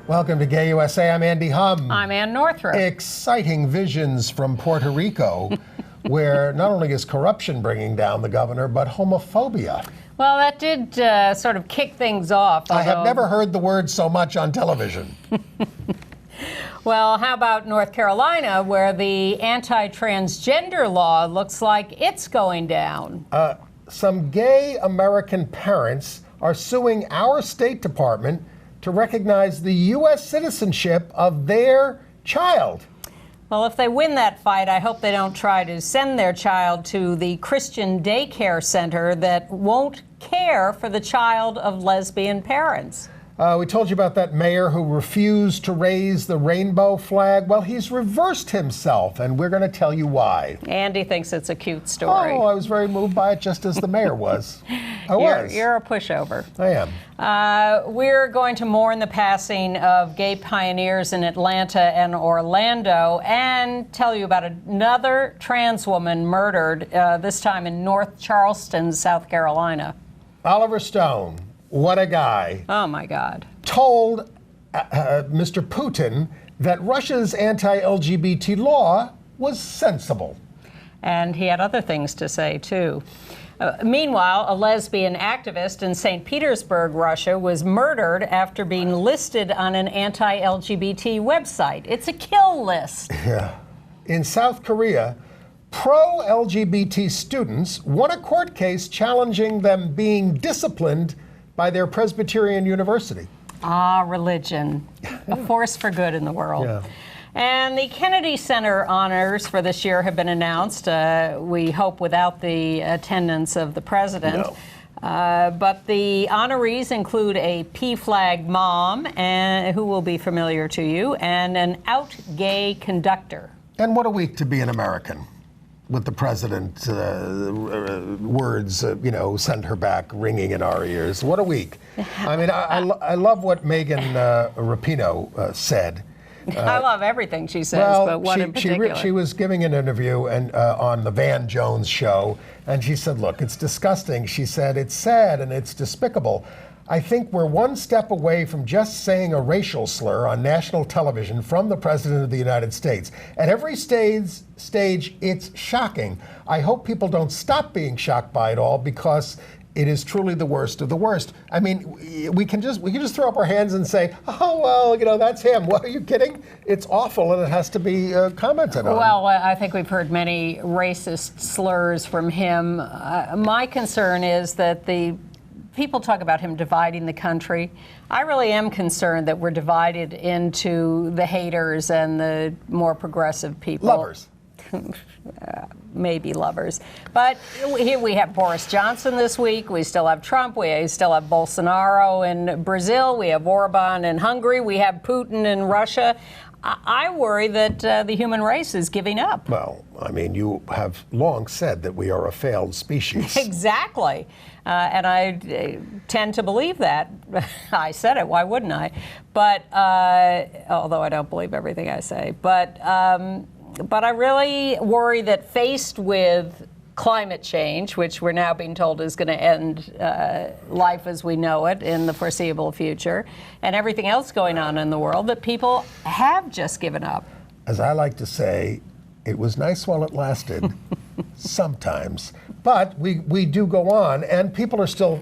Welcome to Gay USA. I'm Andy Hum. I'm Ann Northrup. Exciting visions from Puerto Rico, where not only is corruption bringing down the governor, but homophobia. Well, that did sort of kick things off. I have never heard the word so much on television. Well, how about North Carolina, where the anti-transgender law looks like it's going down? Some gay American parents are suing our State Department to recognize the U.S. citizenship of their child. Well, if they win that fight, I hope they don't try to send their child to the Christian daycare center that won't care for the child of lesbian parents. We told you about that mayor who refused to raise the rainbow flag. Well, he's reversed himself, and we're going to tell you why. Andy thinks it's a cute story. Oh, I was very moved by it, just as the mayor was. You're a pushover. I am. We're going to mourn the passing of gay pioneers in Atlanta and Orlando and tell you about another trans woman murdered, this time in North Charleston, South Carolina. Oliver Stone, what a guy. Oh, my God. Told Mr. Putin that Russia's anti-LGBT law was sensible. And he had other things to say, too. Meanwhile, a lesbian activist in St. Petersburg, Russia, was murdered after being listed on an anti-LGBT website. It's a kill list. Yeah. In South Korea, pro-LGBT students won a court case challenging them being disciplined by their Presbyterian university. Ah, religion, a force for good in the world. Yeah. And the Kennedy Center honors for this year have been announced, we hope without the attendance of the president. No. But the honorees include a PFLAG mom, who will be familiar to you, and an out gay conductor. And what a week to be an American, with the president's words, send her back ringing in our ears. What a week. I mean, I love what Megan Rapinoe said. I love everything she says, but what in particular? She was giving an interview on the Van Jones show, and she said, look, it's disgusting. She said, it's sad and it's despicable. I think we're one step away from just saying a racial slur on national television from the President of the United States. At every stage, it's shocking. I hope people don't stop being shocked by it all, because it is truly the worst of the worst. I mean, we can just throw up our hands and say, oh, well, that's him. Well, are you kidding? It's awful, and it has to be commented on. Well, I think we've heard many racist slurs from him. My concern is that people talk about him dividing the country. I really am concerned that we're divided into the haters and the more progressive people. Lovers. Maybe lovers. But here we have Boris Johnson this week. We still have Trump. We still have Bolsonaro in Brazil. We have Orban in Hungary. We have Putin in Russia. I worry that the human race is giving up. Well, I mean, you have long said that we are a failed species. Exactly. And I tend to believe that. I said it, why wouldn't I? But, although I don't believe everything I say. But I really worry that faced with climate change, which we're now being told is going to end life as we know it in the foreseeable future, and everything else going on in the world, that people have just given up. As I like to say, it was nice while it lasted, sometimes. But we do go on, and people are still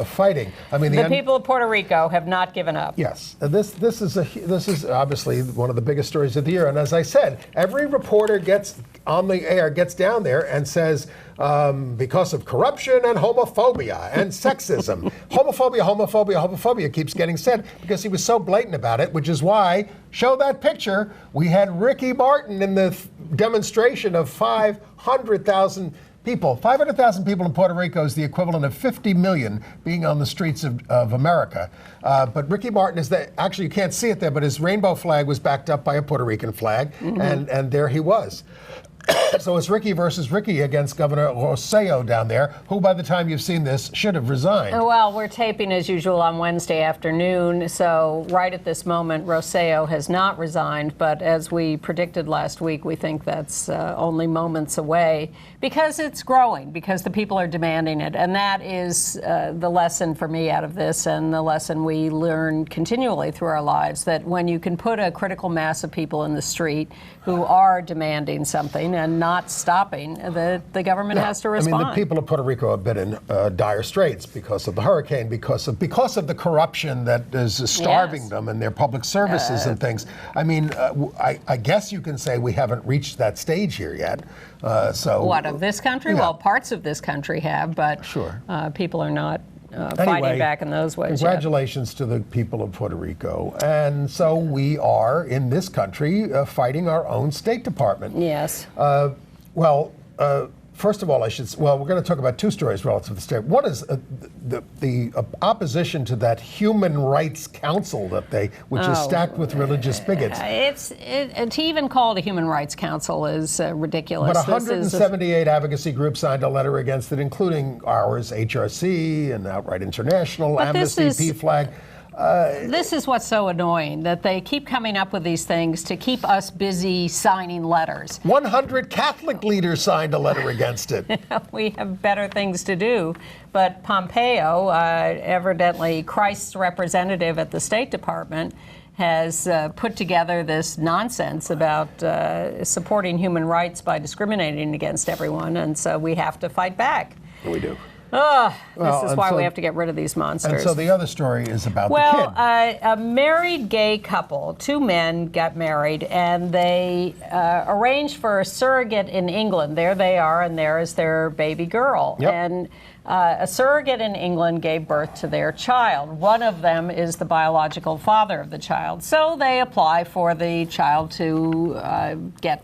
fighting. I mean, the people of Puerto Rico have not given up. Yes, this is obviously one of the biggest stories of the year. And as I said, every reporter gets on the air, gets down there, and says, because of corruption and homophobia and sexism, homophobia keeps getting said because he was so blatant about it. Which is why, show that picture. We had Ricky Martin in the demonstration of 500,000 people. 500,000 people in Puerto Rico is the equivalent of 50 million being on the streets of America. But Ricky Martin is actually, you can't see it there, but his rainbow flag was backed up by a Puerto Rican flag, and there he was. So it's Ricky versus Ricky against Governor Rosselló down there, who by the time you've seen this should have resigned. Well, we're taping as usual on Wednesday afternoon, so right at this moment, Rosselló has not resigned, but as we predicted last week, we think that's only moments away because it's growing, because the people are demanding it, and that is the lesson for me out of this, and the lesson we learn continually through our lives, that when you can put a critical mass of people in the street who are demanding something and not stopping, the government has to respond. I mean, the people of Puerto Rico have been in dire straits because of the hurricane, because of the corruption that is starving them in their public services and things. I mean, I guess you can say we haven't reached that stage here yet. What, of this country? Yeah. Well, parts of this country have, but people are not fighting back in those ways. Congratulations to the people of Puerto Rico. And so we are, in this country, fighting our own State Department. Yes. First of all, we're going to talk about two stories relative to the state. One is the opposition to that Human Rights Council which is stacked with religious bigots. To even call it a Human Rights Council is ridiculous. But 178 advocacy groups signed a letter against it, including ours, HRC, and Outright International, Amnesty, PFLAG. This is what's so annoying, that they keep coming up with these things to keep us busy signing letters. 100 Catholic leaders signed a letter against it. We have better things to do. But Pompeo, evidently Christ's representative at the State Department, has put together this nonsense about supporting human rights by discriminating against everyone, and so we have to fight back. We do. This is why we have to get rid of these monsters. And so the other story is about the kid. A married gay couple, two men got married, and they arranged for a surrogate in England. There they are, and there is their baby girl. Yep. And a surrogate in England gave birth to their child. One of them is the biological father of the child. So they apply for the child to get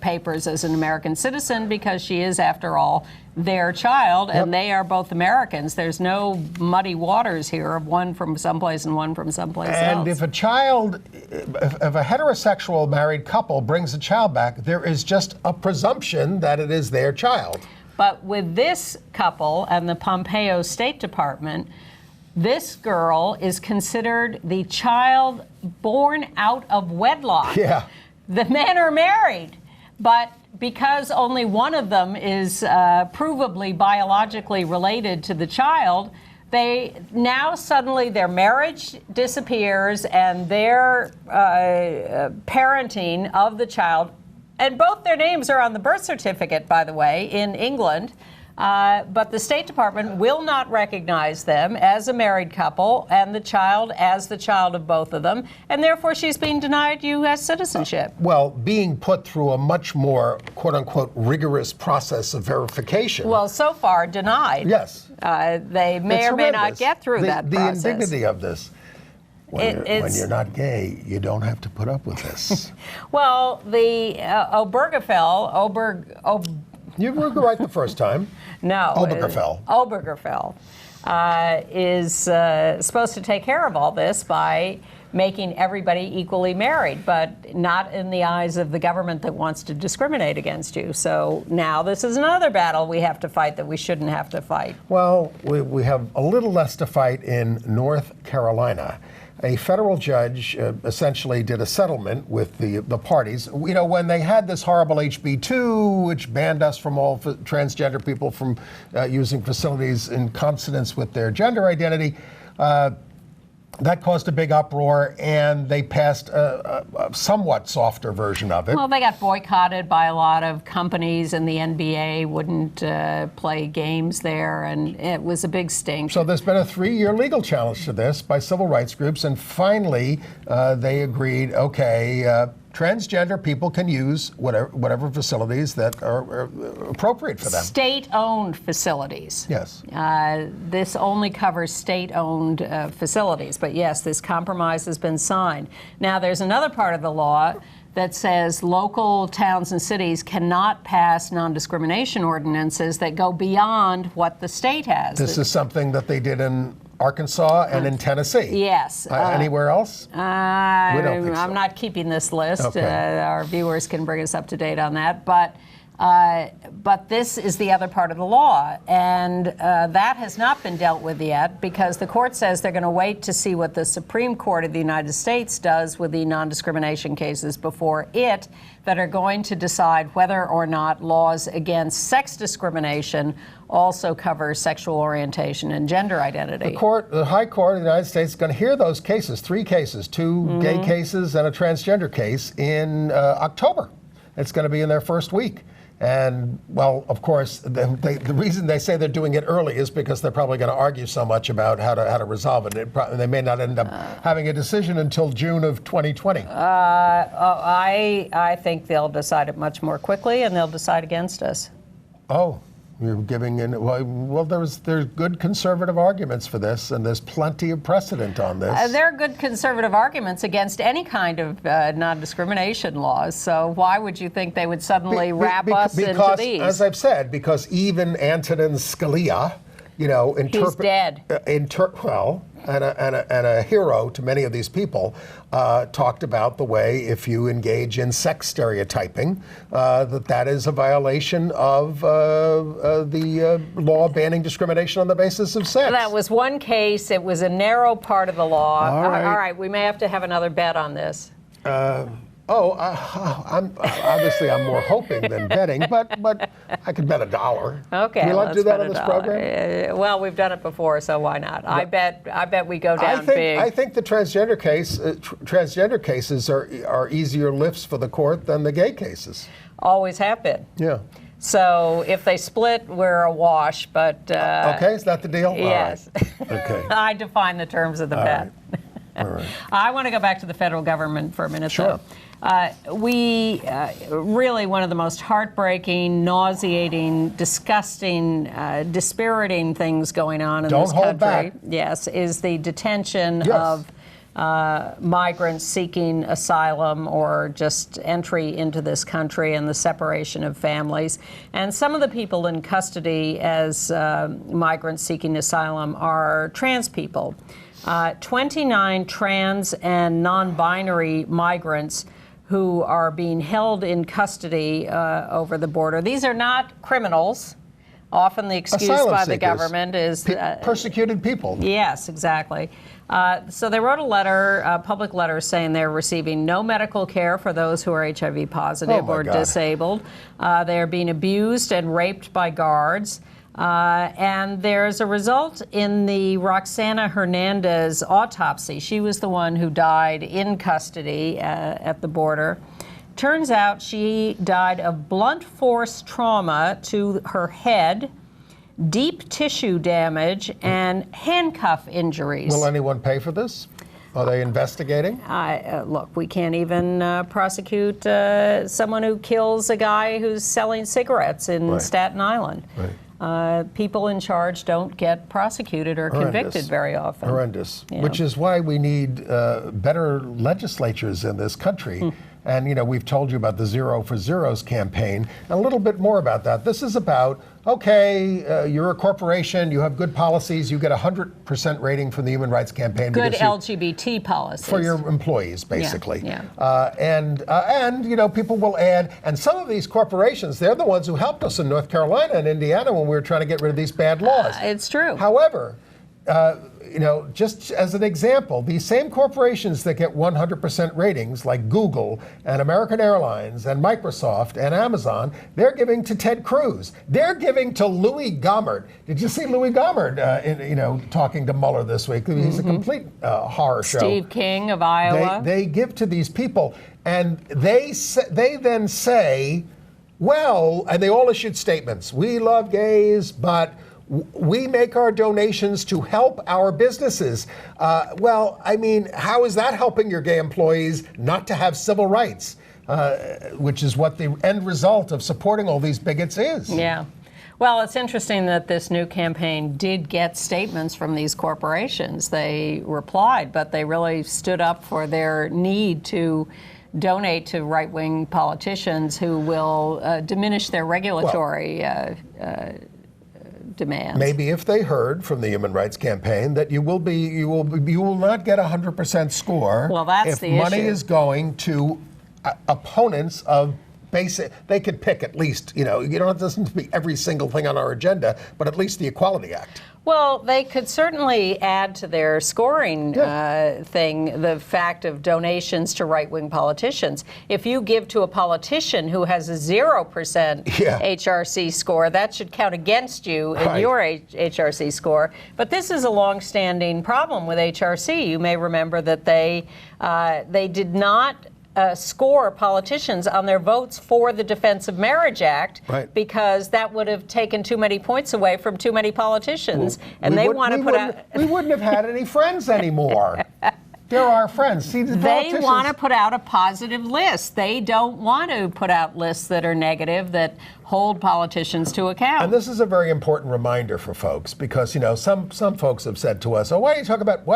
papers as an American citizen, because she is, after all, their child, and they are both Americans. There's no muddy waters here of one from someplace and one from someplace else. And if a heterosexual married couple brings a child back, there is just a presumption that it is their child. But with this couple and the Pompeo State Department, this girl is considered the child born out of wedlock. Yeah. The men are married, but because only one of them is provably biologically related to the child, suddenly their marriage disappears and their parenting of the child, and both their names are on the birth certificate, by the way, in England. But the State Department will not recognize them as a married couple and the child as the child of both of them, and therefore she's being denied U.S. citizenship. Being put through a much more, quote-unquote, rigorous process of verification. Well, so far denied. Yes. They may or may not get through that process. The indignity of this. When you're not gay, you don't have to put up with this. Well, the Obergefell, you were right the first time. No. Obergefell is supposed to take care of all this by making everybody equally married, but not in the eyes of the government that wants to discriminate against you. So now this is another battle we have to fight that we shouldn't have to fight. Well, we have a little less to fight in North Carolina. A federal judge essentially did a settlement with the parties. You know, when they had this horrible HB 2, which banned us from all transgender people from using facilities in consonance with their gender identity, that caused a big uproar, and they passed a somewhat softer version of it. Well, they got boycotted by a lot of companies, and the NBA wouldn't play games there, and it was a big stink. So there's been a 3-year legal challenge to this by civil rights groups, and finally they agreed, okay, transgender people can use whatever facilities that are appropriate for them. State-owned facilities. Yes. This only covers state-owned facilities, but yes, this compromise has been signed. Now, there's another part of the law that says local towns and cities cannot pass non-discrimination ordinances that go beyond what the state has. This is something that they did in Arkansas and in Tennessee. Yes. Anywhere else? We don't think so. I'm not keeping this list. Okay. Our viewers can bring us up to date on that. But this is the other part of the law, and that has not been dealt with yet because the court says they're going to wait to see what the Supreme Court of the United States does with the non-discrimination cases before it that are going to decide whether or not laws against sex discrimination also cover sexual orientation and gender identity. The High Court of the United States is going to hear those cases, 3 cases, 2 gay cases and a transgender case in October. It's going to be in their first week. And, well, of course, the reason they say they're doing it early is because they're probably going to argue so much about how to resolve it. They may not end up having a decision until June of 2020. I think they'll decide it much more quickly, and they'll decide against us. Oh. You're giving in. Well, there's good conservative arguments for this, and there's plenty of precedent on this. There are good conservative arguments against any kind of non-discrimination laws. So why would you think they would suddenly wrap us into these? As I've said, because even Antonin Scalia, he's dead. And a hero to many of these people, talked about the way if you engage in sex stereotyping, that is a violation of the law banning discrimination on the basis of sex. That was one case. It was a narrow part of the law. All right. We may have to have another bet on this. I'm more hoping than betting, but I could bet $1. Okay, do you like to do that bet on this program? Well, we've done it before, so why not? I bet we go down big. I think the transgender cases are easier lifts for the court than the gay cases. Always have been. Yeah. So if they split, we're a wash. But okay, is that the deal? Yes. All right. Okay. I define the terms of the bet. Right. All right. I want to go back to the federal government for a minute, Sure. though. We really one of the most heartbreaking, nauseating, disgusting, dispiriting things going on in this country. Don't hold back. Yes, is the detention of migrants seeking asylum or just entry into this country and the separation of families. And some of the people in custody as migrants seeking asylum are trans people. 29 trans and non-binary migrants who are being held in custody over the border. These are not criminals. Often the excuse by the government is persecuted people. Yes, exactly. So they wrote a public letter, saying they're receiving no medical care for those who are HIV positive or disabled. They're being abused and raped by guards. And there's a result in the Roxana Hernandez autopsy. She was the one who died in custody at the border. Turns out she died of blunt force trauma to her head, deep tissue damage, and handcuff injuries. Will anyone pay for this? Are they investigating? Look, we can't even prosecute someone who kills a guy who's selling cigarettes in Staten Island. Right. People in charge don't get prosecuted or convicted very often. Horrendous. Yeah. Which is why we need better legislatures in this country. And, we've told you about the Zero for Zeros campaign. And a little bit more about that. This is about, you're a corporation, you have good policies, you get a 100% rating from the Human Rights Campaign. Good LGBT policies. For your employees, basically. Yeah. And people will add, and some of these corporations, they're the ones who helped us in North Carolina and Indiana when we were trying to get rid of these bad laws. It's true. However, just as an example, these same corporations that get 100% ratings, like Google and American Airlines and Microsoft and Amazon, they're giving to Ted Cruz. They're giving to Louis Gohmert. Did you see Louis Gohmert, talking to Mueller this week? He's a complete horror show. Steve King of Iowa. They give to these people, and they then say, well, and they all issued statements. We love gays, but we make our donations to help our businesses. How is that helping your gay employees not to have civil rights, which is what the end result of supporting all these bigots is? Yeah. Well, it's interesting that this new campaign did get statements from these corporations. They replied, but they really stood up for their need to donate to right-wing politicians who will diminish their regulatory demands. Maybe if they heard from the Human Rights Campaign that you will not get a 100% score. Well, that's if the money issue. is going to opponents of basic. They could pick at least, you don't have to listen to be every single thing on our agenda, but at least the Equality Act. Well, they could certainly add to their scoring thing the fact of donations to right-wing politicians. If you give to a politician who has a 0% HRC score, that should count against you in your HRC score. But this is a long-standing problem with HRC. You may remember that they did not score politicians on their votes for the Defense of Marriage Act because that would have taken too many points away from too many politicians. And they want to put out... We wouldn't have had any friends anymore. They're our friends. See, they want to put out a positive list. They don't want to put out lists that are negative, that hold politicians to account. And this is a very important reminder for folks because, some folks have said to us, oh, why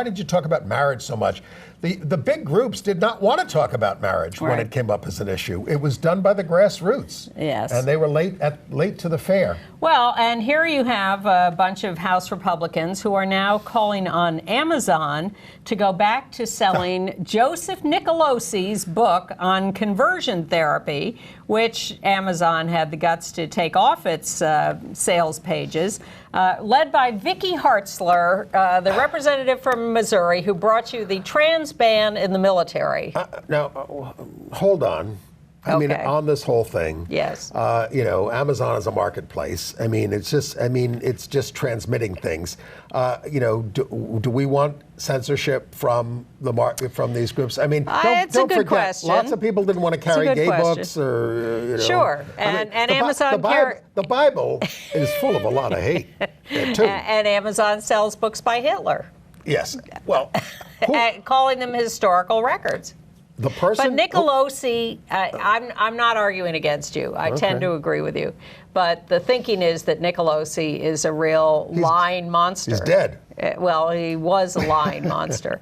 did you talk about marriage so much? The big groups did not want to talk about marriage when it came up as an issue. It was done by the grassroots. Yes. And they were late to the fair. Well, and here you have a bunch of House Republicans who are now calling on Amazon to go back to selling Joseph Nicolosi's book on conversion therapy, which Amazon had the guts to take off its sales pages, led by Vicky Hartzler, the representative from Missouri, who brought you the trans ban in the military. Now, hold on. I mean, on this whole thing, yes. Amazon is a marketplace. I mean, it's just transmitting things. Do we want censorship from these groups? I mean, don't forget, question. Lots of people didn't want to carry gay books or Sure, and Amazon the Bible is full of a lot of hate too. And Amazon sells books by Hitler. Yes. Well, calling them historical records. The person, but Nicolosi, I'm not arguing against you. I tend to agree with you. But the thinking is that Nicolosi is a real lying monster. He's dead. Well, he was a lying monster.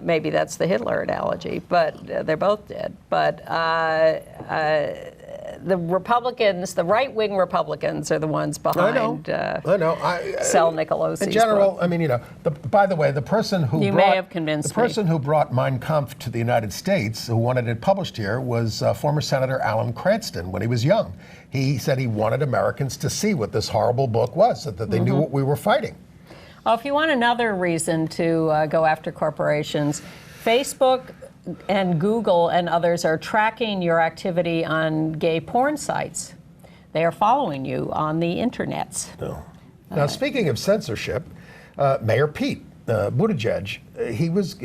Maybe that's the Hitler analogy, but they're both dead. But the Republicans, the right-wing Republicans, are the ones behind sell Nicolosi's in general, book. I mean, by the way, the person who who brought Mein Kampf to the United States, who wanted it published here, was former Senator Alan Cranston when he was young. He said he wanted Americans to see what this horrible book was, so that they knew what we were fighting. Well, if you want another reason to go after corporations, Facebook and Google and others are tracking your activity on gay porn sites. They are following you on the internets. Now, speaking of censorship, Mayor Pete Buttigieg, he was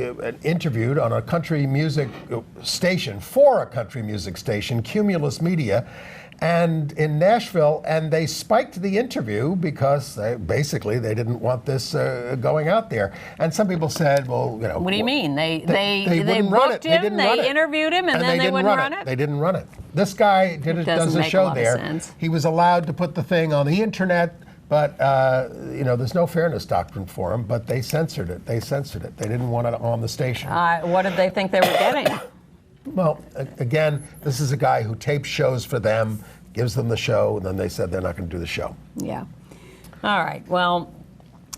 interviewed on a country music station, Cumulus Media, and in Nashville, and they spiked the interview because they didn't want this going out there. And some people said, well, what do you mean? They wouldn't run it. booked him, they interviewed him, and then they wouldn't run it? They didn't run it. This guy does a show there. He was allowed to put the thing on the internet, but there's no fairness doctrine for him. But they censored it. They didn't want it on the station. What did they think they were getting? Well, again, this is a guy who tapes shows for them, gives them the show, and then they said they're not going to do the show. Yeah. All right. Well,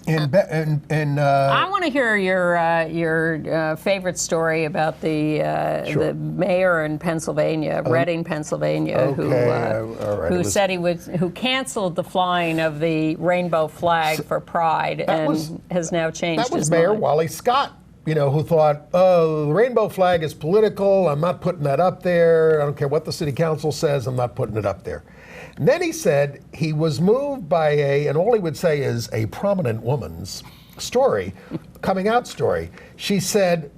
I want to hear your favorite story about the mayor in Pennsylvania, Reading, Pennsylvania, who said who canceled the flying of the rainbow flag for Pride and has now changed his mind. That was Mayor Wally Scott. Who thought, oh, the rainbow flag is political, I'm not putting that up there, I don't care what the city council says, I'm not putting it up there. And then he said he was moved by and all he would say is a prominent woman's story, coming out story. She said,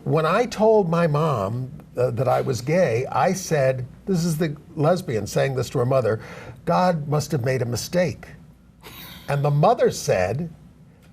when I told my mom that I was gay, I said, this is the lesbian saying this to her mother, God must have made a mistake. And the mother said,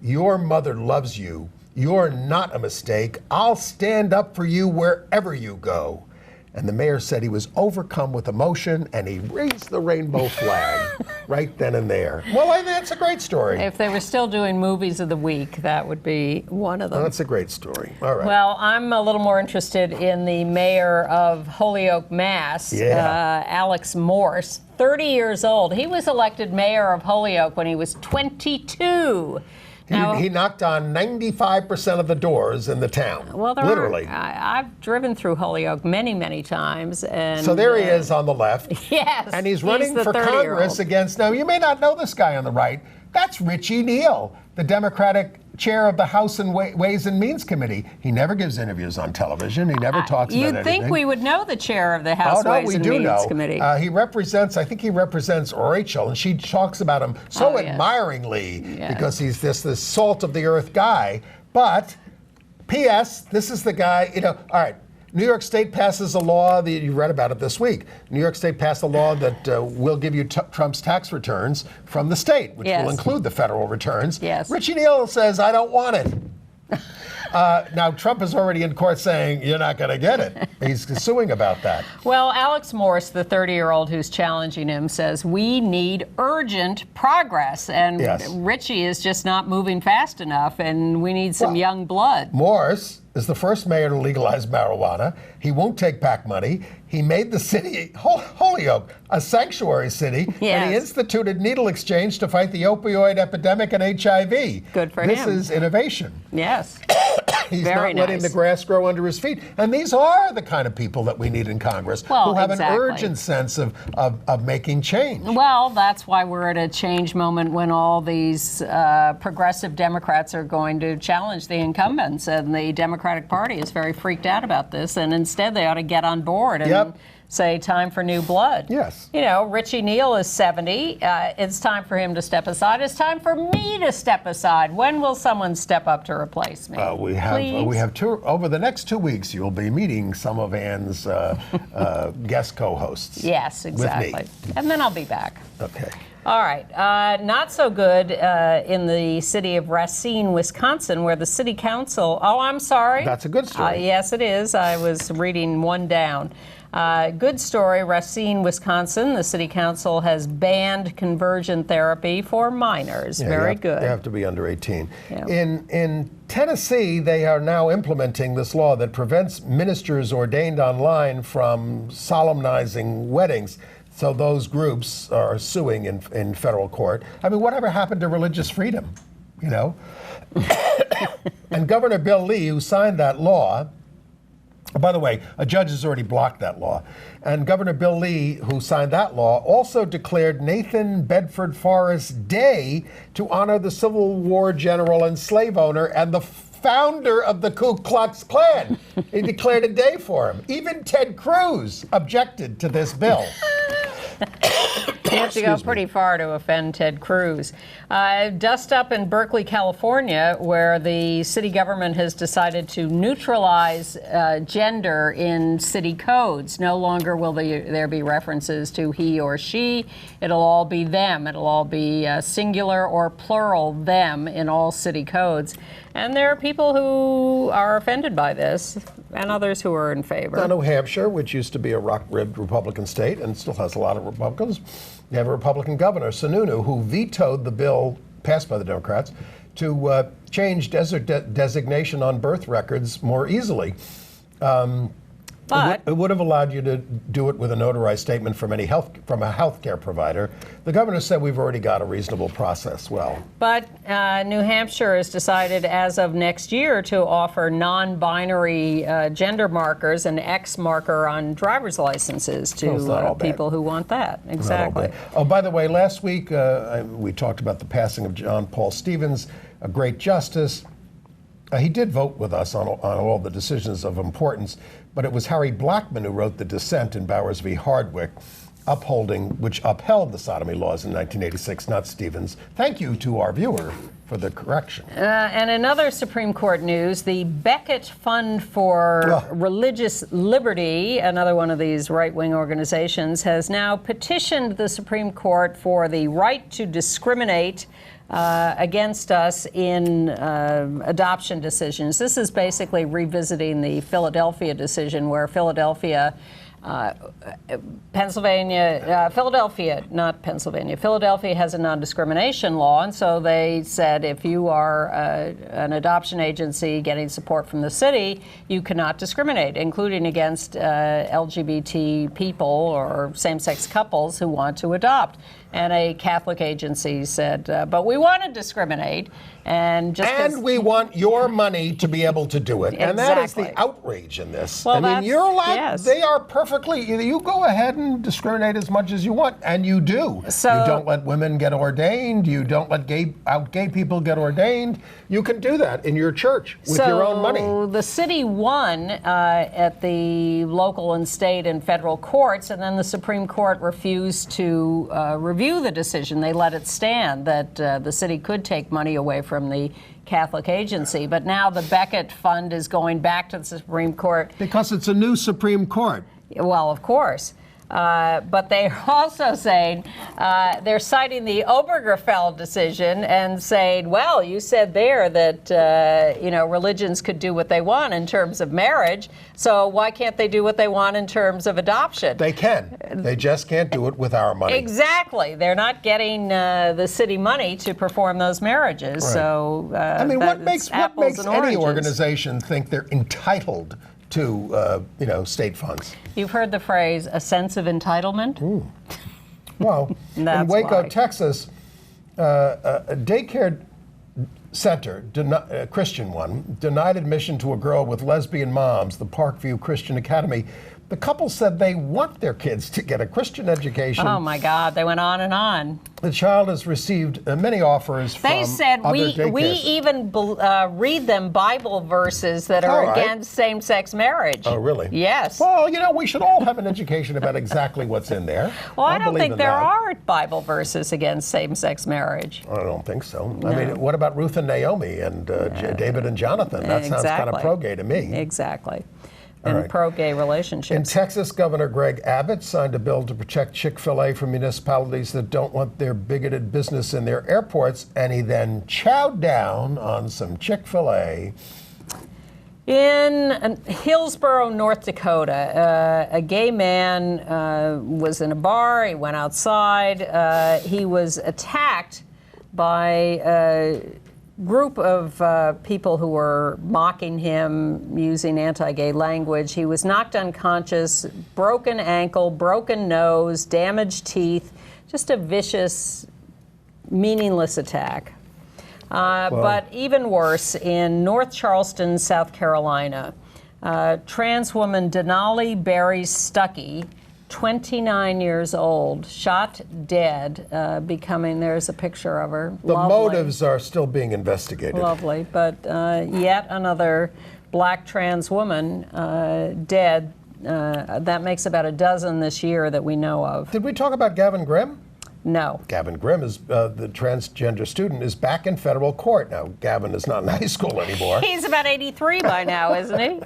your mother loves you. You're not a mistake. I'll stand up for you wherever you go. And the mayor said he was overcome with emotion and he raised the rainbow flag. right then and there. Well, I think that's a great story. If they were still doing movies of the week, that would be one of them. That's a great story. All right. Well, I'm a little more interested in the mayor of Holyoke, Mass, Alex Morse, 30 years old. He was elected mayor of Holyoke when he was 22. He knocked on 95% of the doors in the town, well, literally. I've driven through Holyoke many, many times. And so there he is on the left. Yes. And he's running for Congress against, now you may not know this guy on the right, that's Richie Neal, the Democratic chair of the House and Ways and Means Committee. He never gives interviews on television. He never talks about anything. You'd think we would know the chair of the House Ways and Means Committee. He represents, I think he represents Rachel, and she talks about him so admiringly because he's this salt of the earth guy. But, P.S., this is the guy, all right. New York State passes a law, you read about it this week. New York State passed a law that will give you Trump's tax returns from the state, which will include the federal returns. Yes. Richie Neal says, I don't want it. Now, Trump is already in court saying, you're not going to get it. He's suing about that. Well, Alex Morse, the 30-year-old who's challenging him, says we need urgent progress. And Richie is just not moving fast enough, and we need some young blood. Morse is the first mayor to legalize marijuana. He won't take back money. He made the city, Holyoke, a sanctuary city. Yes. And he instituted needle exchange to fight the opioid epidemic and HIV. Good for him. This is innovation. Yes. He's not letting the grass grow under his feet. And these are the kind of people that we need in Congress who have an urgent sense of making change. Well, that's why we're at a change moment when all these progressive Democrats are going to challenge the incumbents. And the Democratic Party is very freaked out about this. And instead, they ought to get on board and say, time for new blood. Yes. Richie Neal is 70. It's time for him to step aside. It's time for me to step aside. When will someone step up to replace me? We have two, over the next 2 weeks, you'll be meeting some of Ann's guest co-hosts. Yes, exactly. With me. And then I'll be back. Okay. All right. Not so good in the city of Racine, Wisconsin, where the city council... Oh, I'm sorry. That's a good story. Yes, it is. I was reading one down. Good story. Racine, Wisconsin. The city council has banned conversion therapy for minors. Very good. They have to be under 18. Yeah. In Tennessee, they are now implementing this law that prevents ministers ordained online from solemnizing weddings. So those groups are suing in federal court. I mean, whatever happened to religious freedom, And Governor Bill Lee, who signed that law, by the way, a judge has already blocked that law. And Governor Bill Lee, who signed that law, also declared Nathan Bedford Forrest Day to honor the Civil War general and slave owner and the founder of the Ku Klux Klan. He declared a day for him. Even Ted Cruz objected to this bill. You have to go pretty far to offend Ted Cruz. Dust up in Berkeley, California, where the city government has decided to neutralize gender in city codes. No longer will there be references to he or she. It'll all be them. It'll all be singular or plural them in all city codes. And there are people who are offended by this and others who are in favor. Now, New Hampshire, which used to be a rock-ribbed Republican state and still has a lot of Republicans, they have a Republican governor, Sununu, who vetoed the bill passed by the Democrats to change desert designation on birth records more easily. It would have allowed you to do it with a notarized statement from a healthcare provider. The governor said we've already got a reasonable process. Well, but New Hampshire has decided as of next year to offer non-binary gender markers, an X marker on driver's licenses to people who want that. Exactly. Oh, by the way, last week we talked about the passing of John Paul Stevens, a great justice. He did vote with us on all the decisions of importance, but it was Harry Blackmun who wrote the dissent in Bowers v. Hardwick, which upheld the sodomy laws in 1986, not Stevens. Thank you to our viewer for the correction. And in other Supreme Court news, the Beckett Fund for Religious Liberty, another one of these right-wing organizations, has now petitioned the Supreme Court for the right to discriminate against us in adoption decisions. This is basically revisiting the Philadelphia decision, where Philadelphia Philadelphia has a non-discrimination law, and so they said if you are an adoption agency getting support from the city, you cannot discriminate, including against LGBT people or same-sex couples who want to adopt. And a Catholic agency said, but we want to discriminate. And we want your money to be able to do it. Exactly. And that is the outrage in this. Well, I mean, you're allowed, yes. They are perfectly, you go ahead and discriminate as much as you want, and you do. So, you don't let women get ordained. You don't let gay people get ordained. You can do that in your church with your own money. So the city won at the local and state and federal courts, and then the Supreme Court refused to review the decision. They let it stand that the city could take money away from the Catholic agency. But now the Beckett Fund is going back to the Supreme Court. Because it's a new Supreme Court. Well, of course. But they're also saying, they're citing the Obergefell decision and saying, well, you said there that, religions could do what they want in terms of marriage, so why can't they do what they want in terms of adoption? They can. They just can't do it with our money. Exactly. They're not getting the city money to perform those marriages. Right. So, what makes any oranges. organization think they're entitled to state funds? You've heard the phrase, a sense of entitlement? Ooh. Well, in Waco, Texas, a daycare center, a Christian one, denied admission to a girl with lesbian moms, the Parkview Christian Academy. The couple said they want their kids to get a Christian education. Oh, my God. They went on and on. The child has received many offers from They said other we daycares. even read them Bible verses that are against same-sex marriage. Oh, really? Yes. Well, we should all have an education about exactly what's in there. Well, I don't think there are Bible verses against same-sex marriage. I don't think so. No. I mean, what about Ruth and Naomi and David and Jonathan? That sounds kind of pro-gay to me. Exactly. And pro-gay relationships. In Texas, Governor Greg Abbott signed a bill to protect Chick-fil-A from municipalities that don't want their bigoted business in their airports, and he then chowed down on some Chick-fil-A. In Hillsborough, North Dakota, a gay man was in a bar. He went outside. He was attacked by group of people who were mocking him using anti-gay language. He was knocked unconscious, broken ankle, broken nose, damaged teeth, just a vicious, meaningless attack. But even worse, in North Charleston, South Carolina, trans woman Denali Berry Stuckey, 29 years old, shot dead, there's a picture of her. The Lovely. motives are still being investigated. Lovely, but yet another black trans woman dead. That makes about a dozen this year that we know of. Did we talk about Gavin Grimm? No. Gavin Grimm, is the transgender student, is back in federal court. Now, Gavin is not in high school anymore. He's about 83 by now, isn't he?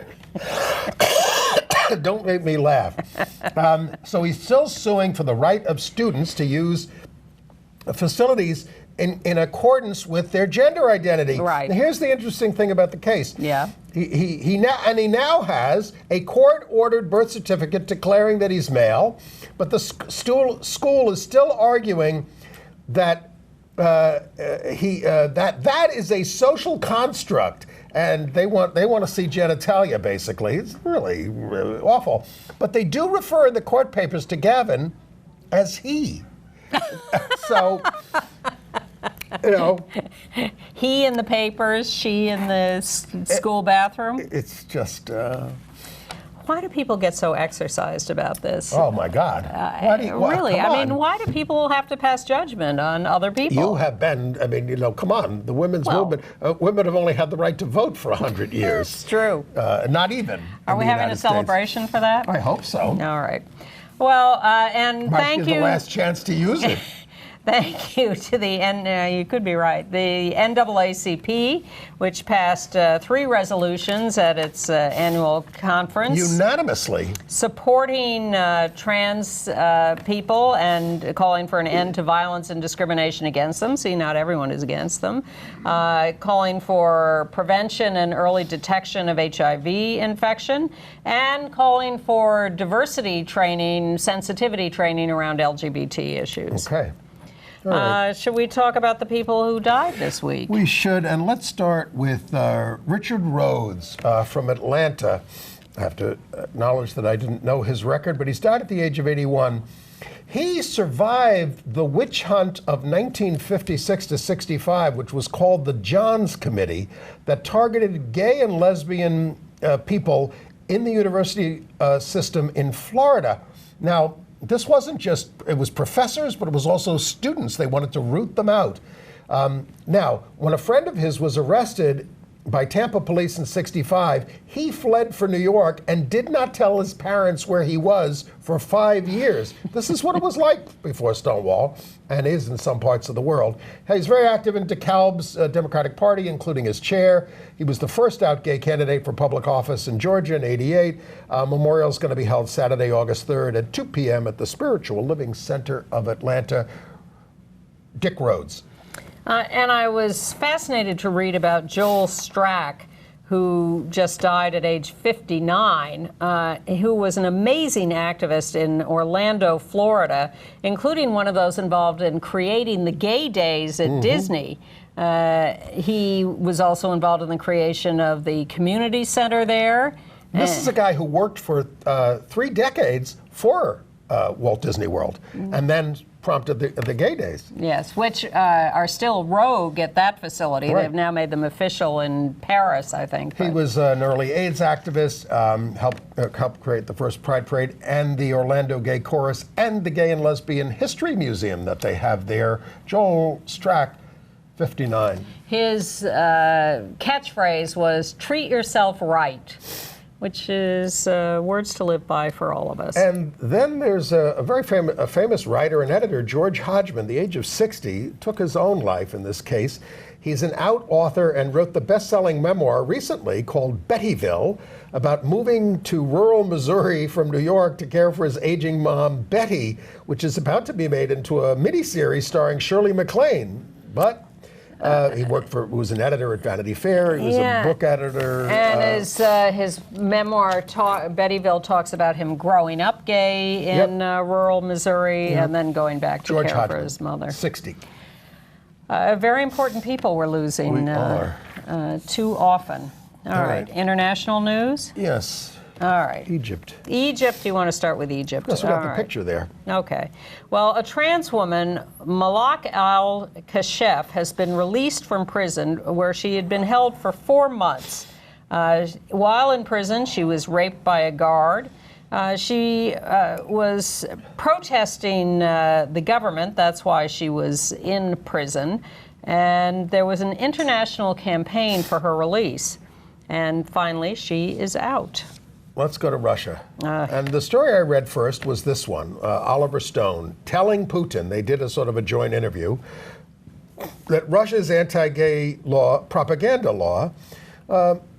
Don't make me laugh. So he's still suing for the right of students to use facilities in accordance with their gender identity. Right. Now, here's the interesting thing about the case. Yeah. He now has a court-ordered birth certificate declaring that he's male, but the school is still arguing that that is a social construct, and they want to see genitalia. Basically, it's really awful. But they do refer in the court papers to Gavin as he. So. He in the papers, she in the school bathroom. It's just. Why do people get so exercised about this? Oh my God! Really? I mean, why do people have to pass judgment on other people? You have been. I mean, come on. The women's movement. Women have only had the right to vote for 100 years. It's true. Not even. Are we having a celebration for that? I hope so. All right. Well, and Might thank be you. The last chance to use it. Thank you to you could be right, the NAACP, which passed 3 resolutions at its annual conference. Unanimously. Supporting trans people and calling for an end to violence and discrimination against them. See, not everyone is against them. Calling for prevention and early detection of HIV infection, and calling for diversity training, sensitivity training around LGBT issues. Okay. All right. Should we talk about the people who died this week? We should, and let's start with Richard Rhodes from Atlanta. I have to acknowledge that I didn't know his record, but he's died at the age of 81. He survived the witch hunt of 1956 to 65, which was called the Johns Committee, that targeted gay and lesbian people in the university system in Florida. Now, this wasn't just, it was professors, but it was also students. They wanted to root them out. Now, when a friend of his was arrested by Tampa police in 65, he fled for New York and did not tell his parents where he was for 5 years. This is what it was like before Stonewall, and is in some parts of the world. He's very active in DeKalb's Democratic Party, including as chair. He was the first out gay candidate for public office in Georgia in '88. Memorial is going to be held Saturday, August 3rd at 2 p.m. at the Spiritual Living Center of Atlanta. Dick Rhodes. And I was fascinated to read about Joel Strack, who just died at age 59, who was an amazing activist in Orlando, Florida, including one of those involved in creating the gay days at Disney. He was also involved in the creation of the community center there. This is a guy who worked for 3 decades for Walt Disney World, and then prompted the gay days. Yes, which are still rogue at that facility. Right. They've now made them official in Paris, I think. He was an early AIDS activist, helped create the first Pride Parade and the Orlando Gay Chorus and the Gay and Lesbian History Museum that they have there. Joel Strack, 59. His catchphrase was, "Treat yourself right," which is words to live by for all of us. And then there's a very famous writer and editor, George Hodgman, the age of 60, took his own life in this case. He's an out author and wrote the best-selling memoir recently called Bettyville, about moving to rural Missouri from New York to care for his aging mom, Betty, which is about to be made into a miniseries starring Shirley MacLaine. But he was an editor at Vanity Fair. He was a book editor. And his memoir, Bettyville, talks about him growing up gay in rural Missouri and then going back to George care Hodgman, for his mother. 60. Very important people we're losing too often. All right. International news? Yes. All right. Egypt. Egypt, you want to start with Egypt? Yes, we got the picture there. Okay. Well, a trans woman, Malak al-Kashef, has been released from prison where she had been held for 4 months. While in prison, she was raped by a guard. She was protesting the government. That's why she was in prison. And there was an international campaign for her release. And finally, she is out. Let's go to Russia. And the story I read first was this one, Oliver Stone, telling Putin, they did a sort of a joint interview, that Russia's anti-gay law, propaganda law,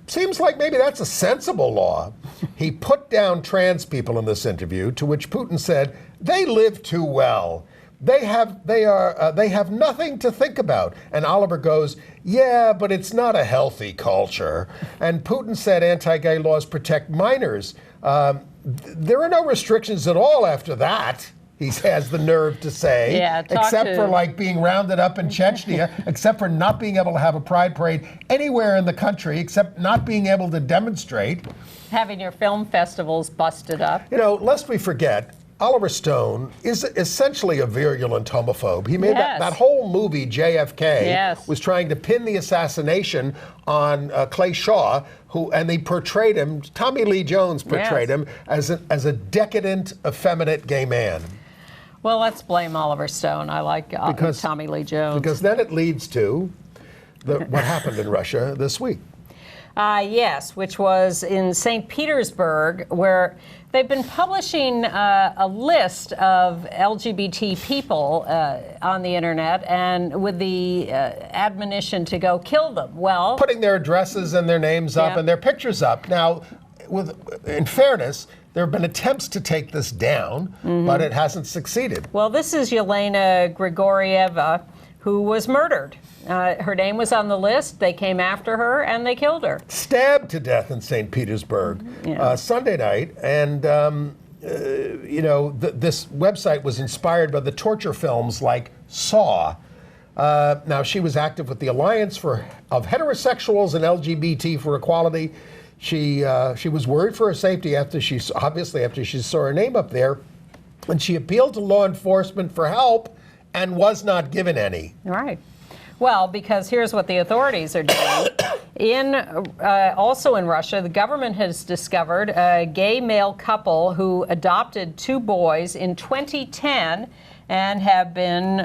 seems like maybe that's a sensible law. He put down trans people in this interview, to which Putin said, they live too well. They have nothing to think about. And Oliver goes, yeah, but it's not a healthy culture. And Putin said anti-gay laws protect minors. There are no restrictions at all after that, he has the nerve to say, except for like being rounded up in Chechnya, except for not being able to have a pride parade anywhere in the country, except not being able to demonstrate. Having your film festivals busted up. You know, lest we forget, Oliver Stone is essentially a virulent homophobe. He made that whole movie, JFK, was trying to pin the assassination on Clay Shaw, and they portrayed him, Tommy Lee Jones portrayed him as a decadent, effeminate gay man. Well, let's blame Oliver Stone. I like Tommy Lee Jones. Because then it leads to what happened in Russia this week. Yes, which was in St. Petersburg, where they've been publishing a list of LGBT people on the internet, and with the admonition to go kill them. Well, putting their addresses and their names up and their pictures up. Now, in fairness, there have been attempts to take this down, but it hasn't succeeded. Well, this is Yelena Grigorieva, who was murdered. Her name was on the list. They came after her and they killed her. Stabbed to death in St. Petersburg Sunday night. And, this website was inspired by the torture films like Saw. Now, she was active with the Alliance of Heterosexuals and LGBT for Equality. She was worried for her safety after she saw her name up there. And she appealed to law enforcement for help and was not given any. Right. Well, because here's what the authorities are doing. Also in Russia, the government has discovered a gay male couple who adopted 2 boys in 2010 and have been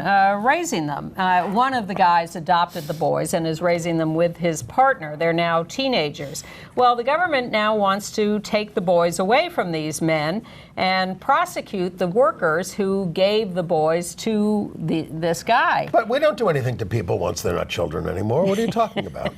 raising them. One of the guys adopted the boys and is raising them with his partner. They're now teenagers. Well, the government now wants to take the boys away from these men and prosecute the workers who gave the boys to this guy. But we don't do anything to people once they're not children anymore. What are you talking about?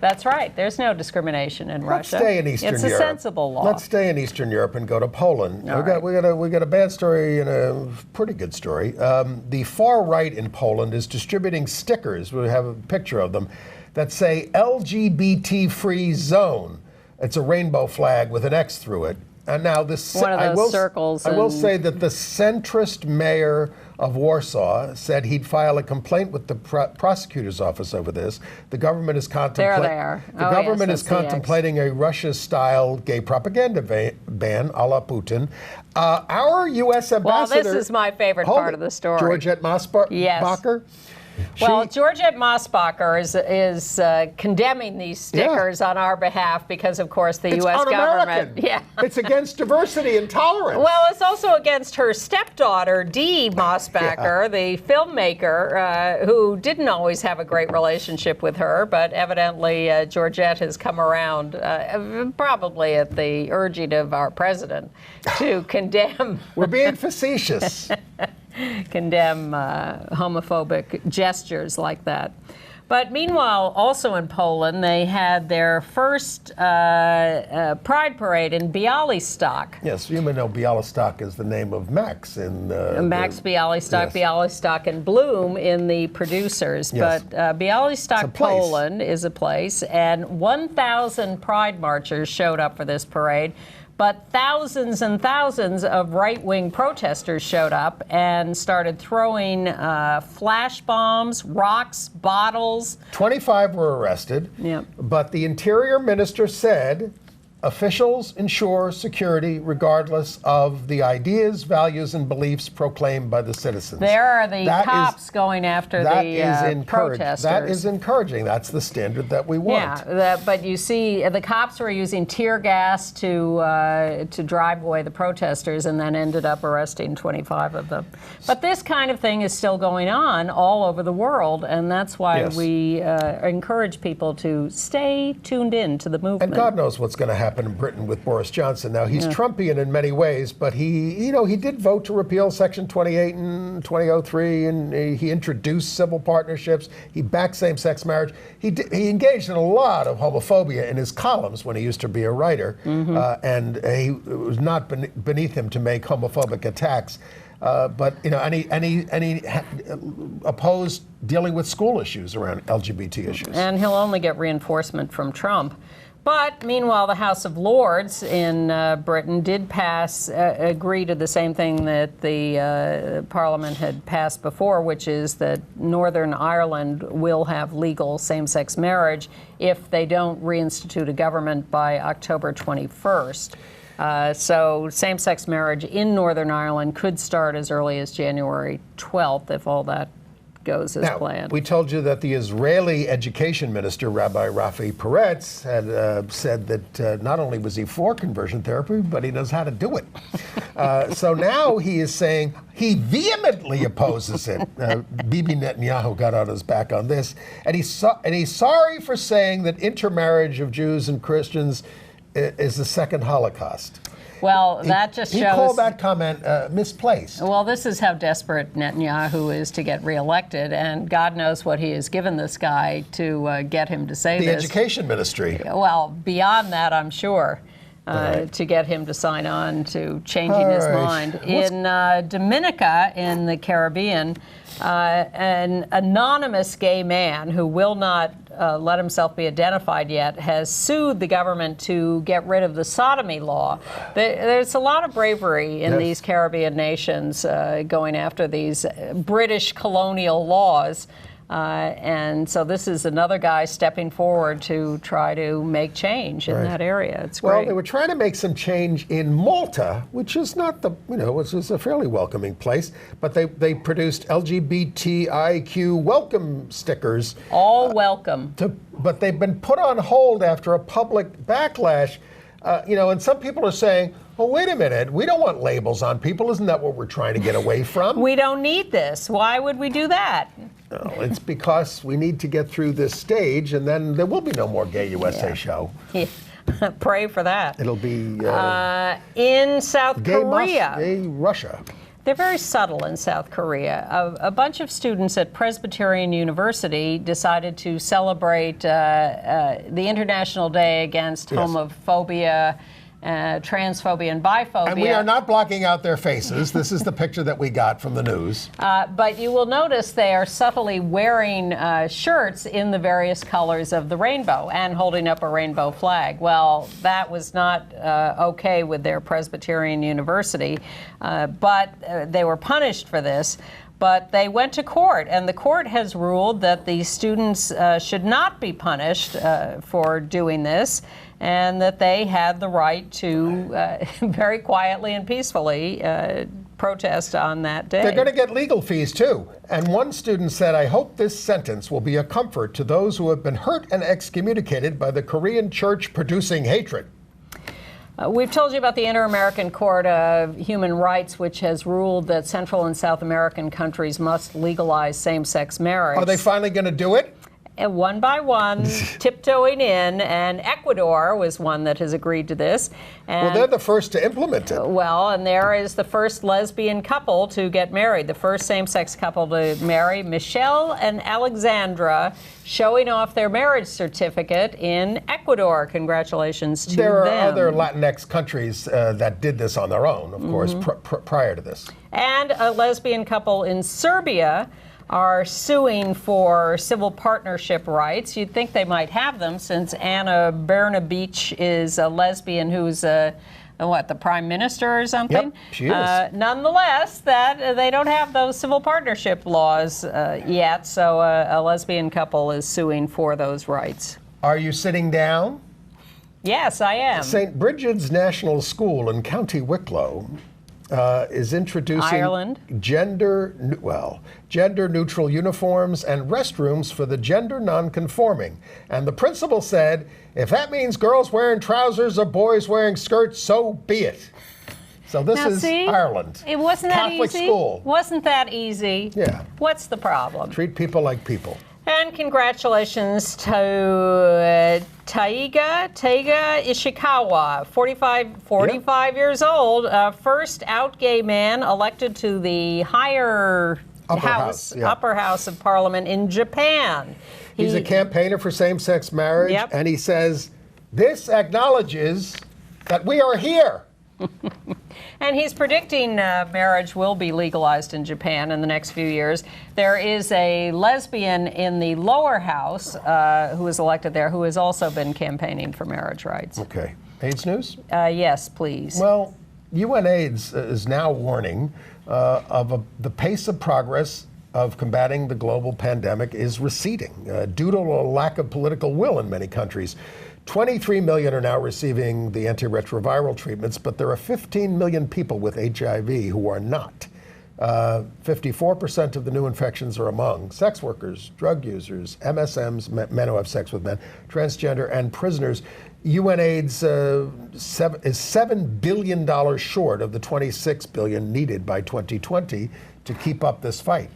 That's right. There's no discrimination in Russia. Let's stay in Eastern Europe. It's a sensible law. Let's stay in Eastern Europe and go to Poland. We got a bad story and a pretty good story. The far right in Poland is distributing stickers. We have a picture of them that say LGBT-free zone. It's a rainbow flag with an X through it. And now this, one of those circles. I will say that the centrist mayor of Warsaw said he'd file a complaint with the prosecutor's office over this. The government is contemplating a Russia-style gay propaganda ban, a la Putin. Our U.S. ambassador. Well, this is my favorite part of the story. Georgette Mosbacher. Yes. Well, Georgette Mosbacher is condemning these stickers on our behalf because, of course, the U.S. government. Yeah. It's against diversity and tolerance. Well, it's also against her stepdaughter, Dee Mosbacher, the filmmaker, who didn't always have a great relationship with her, but evidently Georgette has come around, probably at the urging of our president, to condemn. We're being facetious. Condemn homophobic gestures like that. But meanwhile, also in Poland, they had their first Pride Parade in Białystok. Yes, you may know Białystok is the name of Max in Max Białystok, yes. Białystok and Bloom in the producers. Yes. But Białystok, Poland is a place, and 1,000 Pride marchers showed up for this parade. But thousands and thousands of right-wing protesters showed up and started throwing flash bombs, rocks, bottles. 25 were arrested. Yep. But the Interior Minister said officials ensure security regardless of the ideas, values, and beliefs proclaimed by the citizens. There are the cops going after the protesters. That is encouraging. That's the standard that we want. Yeah, but you see, the cops were using tear gas to drive away the protesters and then ended up arresting 25 of them. But this kind of thing is still going on all over the world, and that's why we encourage people to stay tuned in to the movement. And God knows what's going to happen in Britain with Boris Johnson. Now, he's Trumpian in many ways, but he did vote to repeal Section 28 in 2003, and he introduced civil partnerships. He backed same-sex marriage. He engaged in a lot of homophobia in his columns when he used to be a writer, and it was not beneath him to make homophobic attacks. But and he opposed dealing with school issues around LGBT issues. And he'll only get reinforcement from Trump. But meanwhile, the House of Lords in Britain did agree to the same thing that the Parliament had passed before, which is that Northern Ireland will have legal same-sex marriage if they don't reinstitute a government by October 21st. So same-sex marriage in Northern Ireland could start as early as January 12th if all that goes as Now, planned. we told you that the Israeli education minister, Rabbi Rafi Peretz, had said that not only was he for conversion therapy, but he knows how to do it. So now he is saying he vehemently opposes it. Bibi Netanyahu got on his back on this, and he's sorry for saying that intermarriage of Jews and Christians is the second Holocaust. Well, that just shows... He called that comment misplaced. Well, this is how desperate Netanyahu is to get reelected, and God knows what he has given this guy to get him to say The this. education ministry. Well, beyond that, I'm sure, to get him to sign on to changing his mind. In Dominica, in the Caribbean, an anonymous gay man who will not let himself be identified yet has sued the government to get rid of the sodomy law. There's a lot of bravery in these Caribbean nations going after these British colonial laws. And so this is another guy stepping forward to try to make change in that area. It's great. Well, they were trying to make some change in Malta, which is not the, which is a fairly welcoming place, but they produced LGBTIQ welcome stickers. All welcome. But they've been put on hold after a public backlash. And some people are saying, well, wait a minute, we don't want labels on people. Isn't that what we're trying to get away from? We don't need this. Why would we do that? No, it's because we need to get through this stage, and then there will be no more Gay USA show. Yeah. Pray for that. It'll be in South Korea. Gay Russia. They're very subtle in South Korea. A bunch of students at Presbyterian University decided to celebrate the International Day against homophobia, transphobia, and biphobia. And we are not blocking out their faces. This is the picture that we got from the news. But you will notice they are subtly wearing shirts in the various colors of the rainbow and holding up a rainbow flag. Well, that was not okay with their Presbyterian University, but they were punished for this. But they went to court, and the court has ruled that the students should not be punished for doing this, and that they had the right to very quietly and peacefully protest on that day. They're going to get legal fees, too. And one student said, I hope this sentence will be a comfort to those who have been hurt and excommunicated by the Korean church producing hatred. We've told you about the Inter-American Court of Human Rights, which has ruled that Central and South American countries must legalize same-sex marriage. Are they finally going to do it? And one by one, tiptoeing in, and Ecuador was one that has agreed to this. And, well, they're the first to implement it. Well, and there is the first lesbian couple to get married, the first same-sex couple to marry, Michelle and Alexandra, showing off their marriage certificate in Ecuador. Congratulations to them. There are other Latinx countries that did this on their own, of course, prior to this. And a lesbian couple in Serbia are suing for civil partnership rights. You'd think they might have them, since Ana Brnabić is a lesbian who's the prime minister or something? Yep, she is. Nonetheless, that they don't have those civil partnership laws yet, so a lesbian couple is suing for those rights. Are you sitting down? Yes, I am. St. Bridget's National School in County Wicklow is introducing Ireland. gender-neutral uniforms and restrooms for the gender non-conforming. And the principal said, if that means girls wearing trousers or boys wearing skirts, so be it. So this is Ireland. It wasn't that Catholic easy. school. Wasn't that easy? Yeah. What's the problem? Treat people like people. And congratulations to Taiga Ishikawa, 45 years old, first out gay man elected to the upper house of parliament in Japan. He's a campaigner for same-sex marriage, and he says, this acknowledges that we are here. And he's predicting marriage will be legalized in Japan in the next few years. There is a lesbian in the lower house who was elected there who has also been campaigning for marriage rights. Okay. AIDS news? Yes, please. Well, UNAIDS is now warning the pace of progress of combating the global pandemic is receding due to a lack of political will in many countries. 23 million are now receiving the antiretroviral treatments, but there are 15 million people with HIV who are not. 54% of the new infections are among sex workers, drug users, MSMs, men who have sex with men, transgender, and prisoners. UNAIDS is $7 billion short of the $26 billion needed by 2020 to keep up this fight.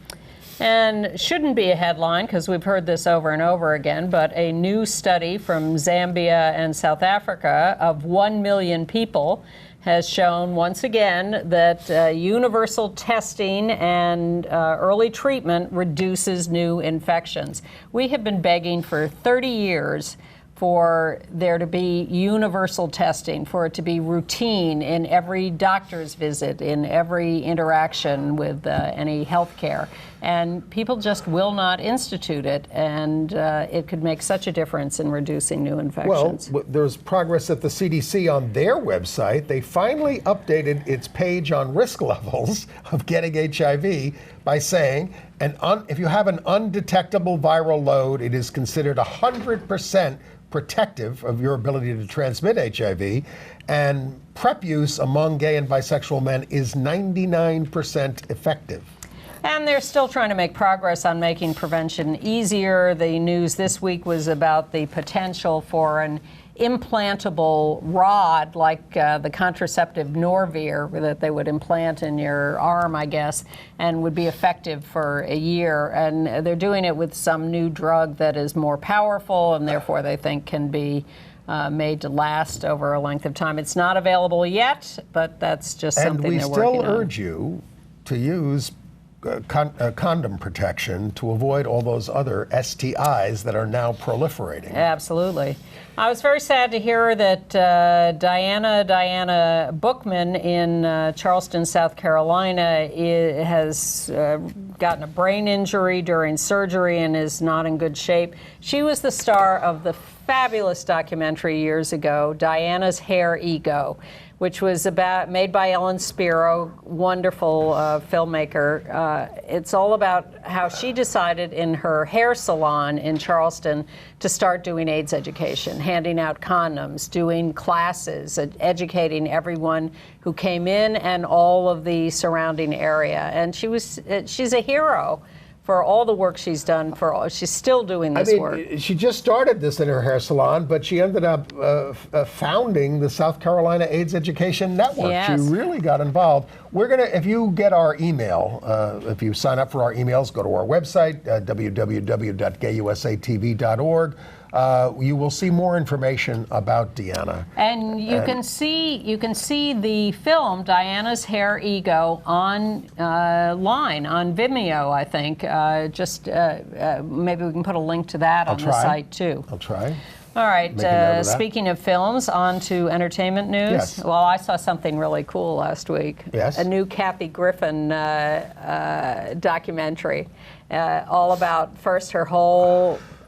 And shouldn't be a headline because we've heard this over and over again, but a new study from Zambia and South Africa of 1 million people has shown once again that universal testing and early treatment reduces new infections. We have been begging for 30 years for there to be universal testing, for it to be routine in every doctor's visit, in every interaction with any health care. And people just will not institute it, and it could make such a difference in reducing new infections. Well, there's progress at the CDC on their website. They finally updated its page on risk levels of getting HIV by saying, if you have an undetectable viral load, it is considered 100% protective of your ability to transmit HIV, and PrEP use among gay and bisexual men is 99% effective. And they're still trying to make progress on making prevention easier. The news this week was about the potential for an implantable rod, like the contraceptive Norvir that they would implant in your arm, I guess, and would be effective for a year. And they're doing it with some new drug that is more powerful and therefore they think can be made to last over a length of time. It's not available yet, but that's just something they're working on. And we still urge you to use condom protection to avoid all those other STIs that are now proliferating. Absolutely. I was very sad to hear that Diana Bookman in Charleston, South Carolina, has gotten a brain injury during surgery and is not in good shape. She was the star of the fabulous documentary years ago, Diana's Hair Ego, which was made by Ellen Spiro, wonderful filmmaker. It's all about how she decided in her hair salon in Charleston to start doing AIDS education, handing out condoms, doing classes, educating everyone who came in and all of the surrounding area. And she's a hero for all the work she's done. She's still doing this work. She just started this in her hair salon, but she ended up founding the South Carolina AIDS Education Network. Yes. She really got involved. If you get our email, if you sign up for our emails, go to our website, www.gayusatv.org. You will see more information about Deanna. And you can see the film Diana's Hair Ego online on Vimeo, I think. Maybe we can put a link to that on the site too. I'll try. All right. Speaking of films, on to entertainment news. Yes. Well, I saw something really cool last week. Yes. A new Kathy Griffin documentary, all about first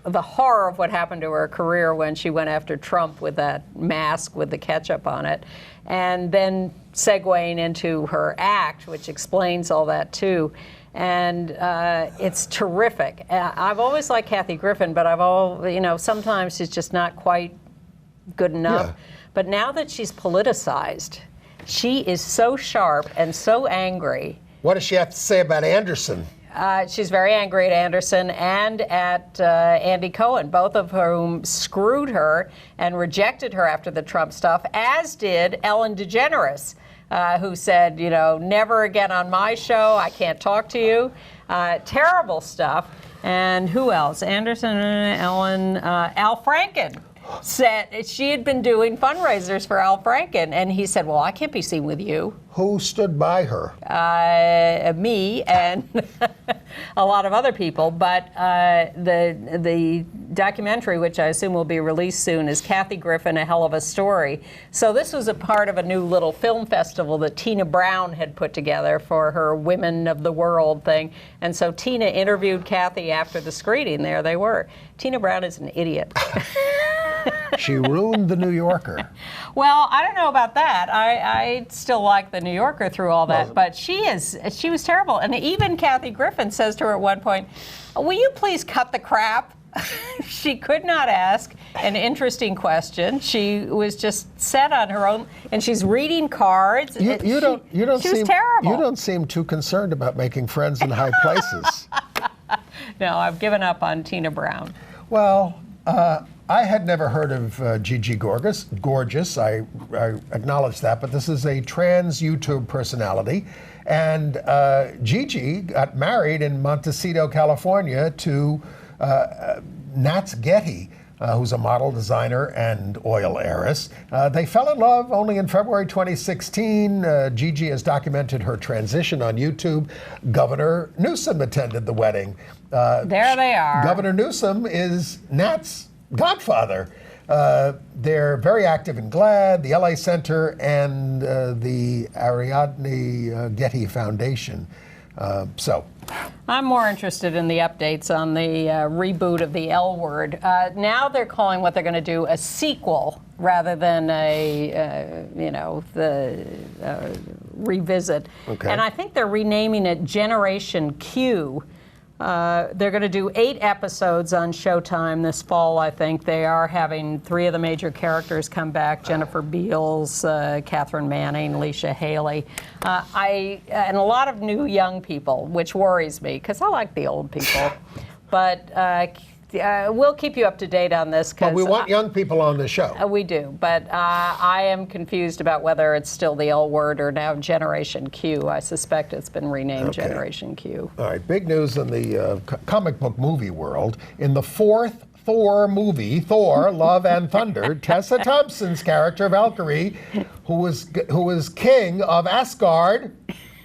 the horror of what happened to her career when she went after Trump with that mask with the ketchup on it, and then segueing into her act, which explains all that too. And it's terrific. I've always liked Kathy Griffin, but sometimes she's just not quite good enough. Yeah. But now that she's politicized, she is so sharp and so angry. What does she have to say about Anderson? She's very angry at Anderson and at Andy Cohen, both of whom screwed her and rejected her after the Trump stuff, as did Ellen DeGeneres, who said, never again on my show, I can't talk to you. Terrible stuff. And who else? Anderson, Ellen, Al Franken said she had been doing fundraisers for Al Franken, and he said, well, I can't be seen with you. Who stood by her? Me and a lot of other people, but the documentary, which I assume will be released soon, is Kathy Griffin, A Hell of a Story. So this was a part of a new little film festival that Tina Brown had put together for her Women of the World thing. And so Tina interviewed Kathy after the screening. There they were. Tina Brown is an idiot. She ruined The New Yorker. Well, I don't know about that. I still like The New Yorker through all that, but she was terrible. And even Kathy Griffin says to her at one point, will you please cut the crap? She could not ask an interesting question. She was just set on her own, and she's reading cards. She was terrible. You don't seem too concerned about making friends in high places. No, I've given up on Tina Brown. Well, I had never heard of Gigi Gorgeous. I acknowledge that, but this is a trans YouTube personality. And Gigi got married in Montecito, California to Nats Getty, who's a model, designer, and oil heiress. They fell in love only in February 2016. Gigi has documented her transition on YouTube. Governor Newsom attended the wedding. There they are. Governor Newsom is Nat's godfather. They're very active in GLAAD, the LA Center, and the Ariadne Getty Foundation. I'm more interested in the updates on the reboot of the L Word. Now they're calling what they're going to do a sequel rather than the revisit. Okay. And I think they're renaming it Generation Q. They're going to do 8 episodes on Showtime this fall, I think. They are having 3 of the major characters come back, Jennifer Beals, Catherine Manning, Alicia Haley, and a lot of new young people, which worries me, because I like the old people. But we'll keep you up to date on this. But we want young people on the show. We do, but I am confused about whether it's still the L Word or now Generation Q. I suspect it's been renamed Generation Q. All right, big news in the comic book movie world. In the 4th Thor movie, Thor, Love and Thunder, Tessa Thompson's character, Valkyrie, who was king of Asgard,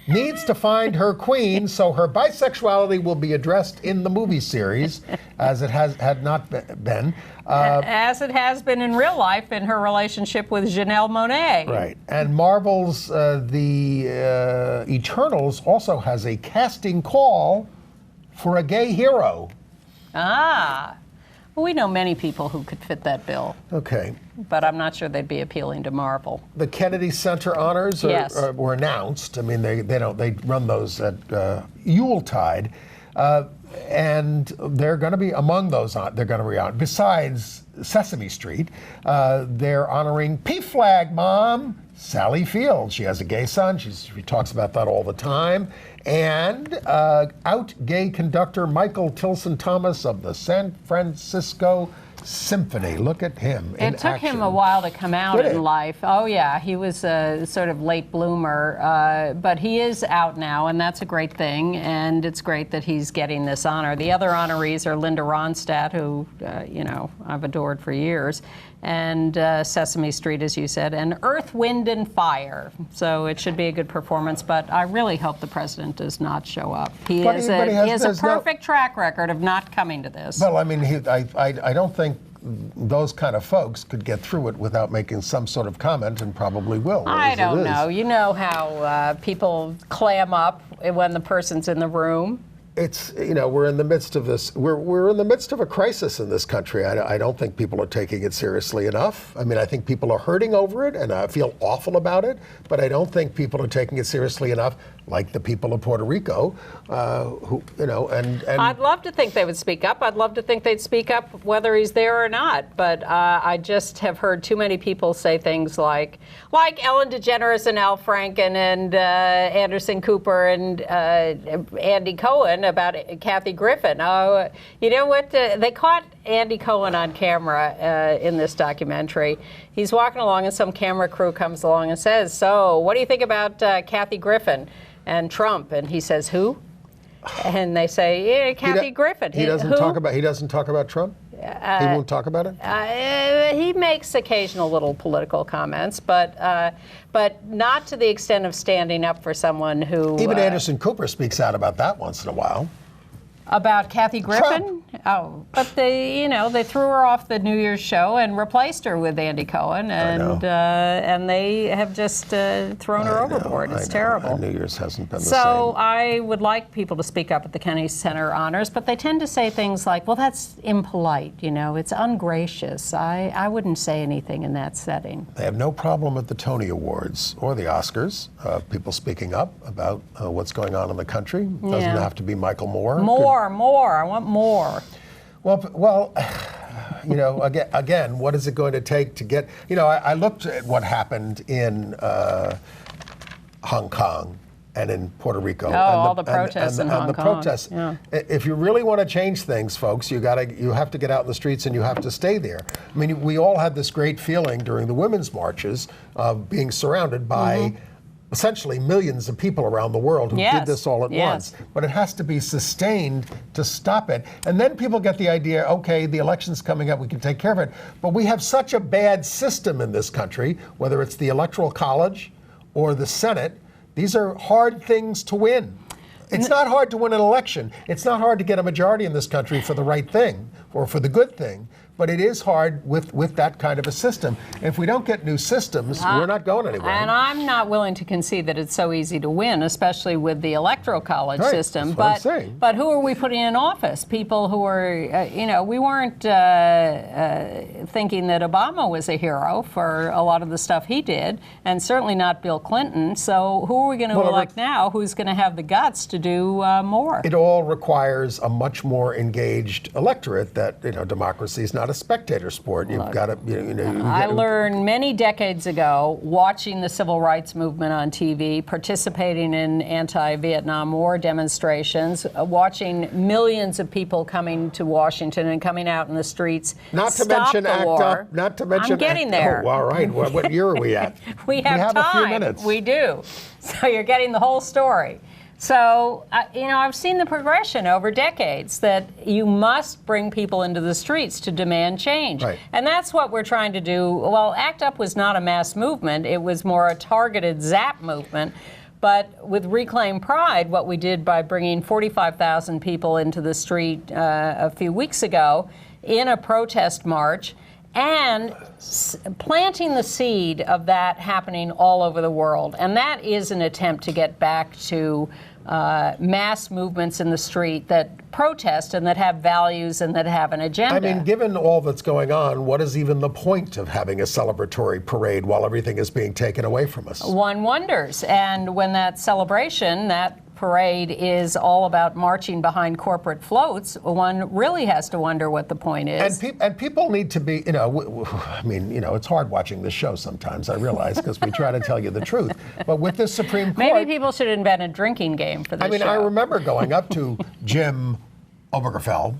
needs to find her queen, so her bisexuality will be addressed in the movie series, as it had not been. As it has been in real life in her relationship with Janelle Monáe. Right. And Marvel's The Eternals also has a casting call for a gay hero. Well, we know many people who could fit that bill. Okay. But I'm not sure they'd be appealing to Marvel. The Kennedy Center honors were announced. I mean, they run those at Yuletide, and they're going to be among those. They're going to be on. Besides Sesame Street, they're honoring PFLAG mom Sally Field. She has a gay son. She talks about that all the time. And out gay conductor Michael Tilson Thomas of the San Francisco Symphony. Look at him in It took action. him a while to come out in life. Oh, yeah. He was a sort of late bloomer. But he is out now, and that's a great thing. And it's great that he's getting this honor. The other honorees are Linda Ronstadt, who, I've adored for years, and Sesame Street, as you said, and Earth, Wind, and Fire. So it should be a good performance, but I really hope the president does not show up. He has a perfect track record of not coming to this. Well, I mean, I don't think those kind of folks could get through it without making some sort of comment, and probably will. I don't know. You know how people clam up when the person's in the room. It's, we're in the midst of this. We're in the midst of a crisis in this country. I don't think people are taking it seriously enough. I mean, I think people are hurting over it, and I feel awful about it. But I don't think people are taking it seriously enough, like the people of Puerto Rico, who, and I'd love to think they would speak up. I'd love to think they'd speak up whether he's there or not. But I just have heard too many people say things like Ellen DeGeneres and Al Franken and Anderson Cooper and Andy Cohen about Kathy Griffin. Oh, you know what? They caught Andy Cohen on camera in this documentary. He's walking along, and some camera crew comes along and says, "So, what do you think about Kathy Griffin and Trump?" And he says, "Who?" And they say, "Yeah, Kathy Griffin." He doesn't talk about Trump. He won't talk about it. He makes occasional little political comments, but not to the extent of standing up for someone who. Even Anderson Cooper speaks out about that once in a while. About Kathy Griffin? Trump. Oh, but they threw her off the New Year's show and replaced her with Andy Cohen, and they have just thrown her overboard. It's terrible. New Year's hasn't been the same. So I would like people to speak up at the Kennedy Center honors, but they tend to say things like, "Well, that's impolite. It's ungracious." I wouldn't say anything in that setting. They have no problem at the Tony Awards or the Oscars. People speaking up about what's going on in the country. Doesn't have to be Michael Moore. More. I want more. Well, again, what is it going to take to get? I looked at what happened in Hong Kong and in Puerto Rico. All the protests in Hong Kong. Protests. Yeah. If you really want to change things, folks, you have to get out in the streets and you have to stay there. I mean, we all had this great feeling during the women's marches of being surrounded by essentially millions of people around the world who did this all at once. But it has to be sustained to stop it. And then people get the idea, okay, the election's coming up, we can take care of it. But we have such a bad system in this country, whether it's the Electoral College or the Senate. These are hard things to win. It's not hard to win an election. It's not hard to get a majority in this country for the right thing or for the good thing. But it is hard with that kind of a system. If we don't get new systems, we're not going anywhere. And I'm not willing to concede that it's so easy to win, especially with the Electoral College system. That's what I'm saying. But who are we putting in office? People who are, we weren't thinking that Obama was a hero for a lot of the stuff he did, and certainly not Bill Clinton. So who are we going to elect now who's going to have the guts to do more? It all requires a much more engaged electorate that, democracy is not a spectator sport. You've got to, I learned many decades ago, watching the civil rights movement on TV, participating in anti-Vietnam War demonstrations, watching millions of people coming to Washington and coming out in the streets. Not to mention ACT UP. Not to mention. I'm getting there. Oh, all right. What year are we at? we have time. A few minutes. We do. So you're getting the whole story. So, I've seen the progression over decades that you must bring people into the streets to demand change. Right. And that's what we're trying to do. Well, ACT UP was not a mass movement. It was more a targeted ZAP movement. But with Reclaim Pride, what we did by bringing 45,000 people into the street a few weeks ago in a protest march, and planting the seed of that happening all over the world. And that is an attempt to get back to mass movements in the street that protest and that have values and that have an agenda. I mean, given all that's going on, what is even the point of having a celebratory parade while everything is being taken away from us? One wonders. And when that celebration, that parade is all about marching behind corporate floats, one really has to wonder what the point is. And people need to be, it's hard watching this show sometimes, I realize, because we try to tell you the truth. But with this Supreme Court... Maybe people should invent a drinking game for this show. I remember going up to Jim Obergefell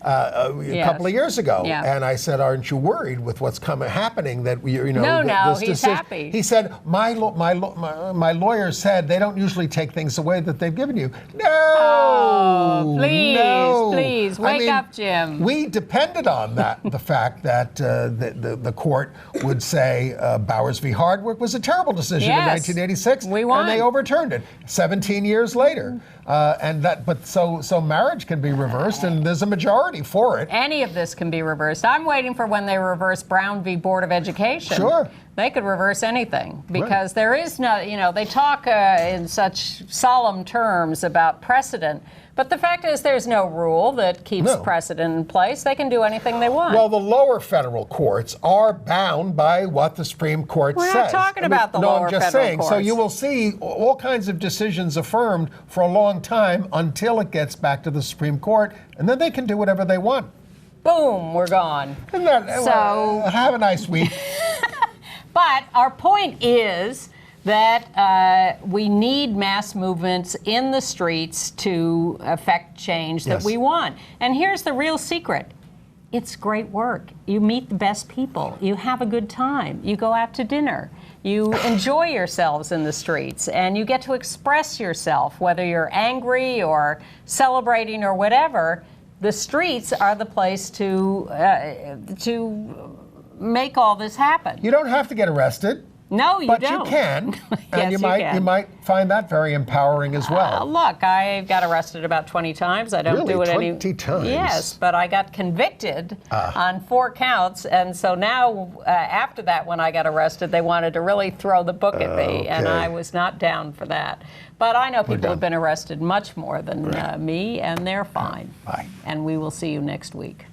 a couple of years ago, and I said, "Aren't you worried with what's happening? That No, he's happy." He said, "My lawyer said they don't usually take things away that they've given you." No, please wake up, Jim. We depended on the fact that the court would say Bowers v. Hardwick was a terrible decision in 1986, we won. and they overturned it 17 years later. So marriage can be reversed, and there's a majority for it. Any of this can be reversed. I'm waiting for when they reverse Brown v. Board of Education. Sure. They could reverse anything because there is no, they talk in such solemn terms about precedent. But the fact is there's no rule that keeps precedent in place. They can do anything they want. Well, the lower federal courts are bound by what the Supreme Court says. We're not talking about the lower federal courts. No, I'm just saying. So you will see all kinds of decisions affirmed for a long time until it gets back to the Supreme Court, and then they can do whatever they want. Boom, we're gone. So have a nice week. But our point is that we need mass movements in the streets to affect change that we want. And here's the real secret. It's great work. You meet the best people. You have a good time. You go out to dinner. You enjoy yourselves in the streets, and you get to express yourself, whether you're angry or celebrating or whatever. The streets are the place to make all this happen. You don't have to get arrested. No, you don't. But you can, and Yes, you might find that very empowering as well. Look, I got arrested about 20 times. I don't do it 20 times? Yes, but I got convicted on 4 counts, and so now after that, when I got arrested, they wanted to really throw the book at me, and I was not down for that. But I know people have been arrested much more than me, and they're fine. Bye. And we will see you next week.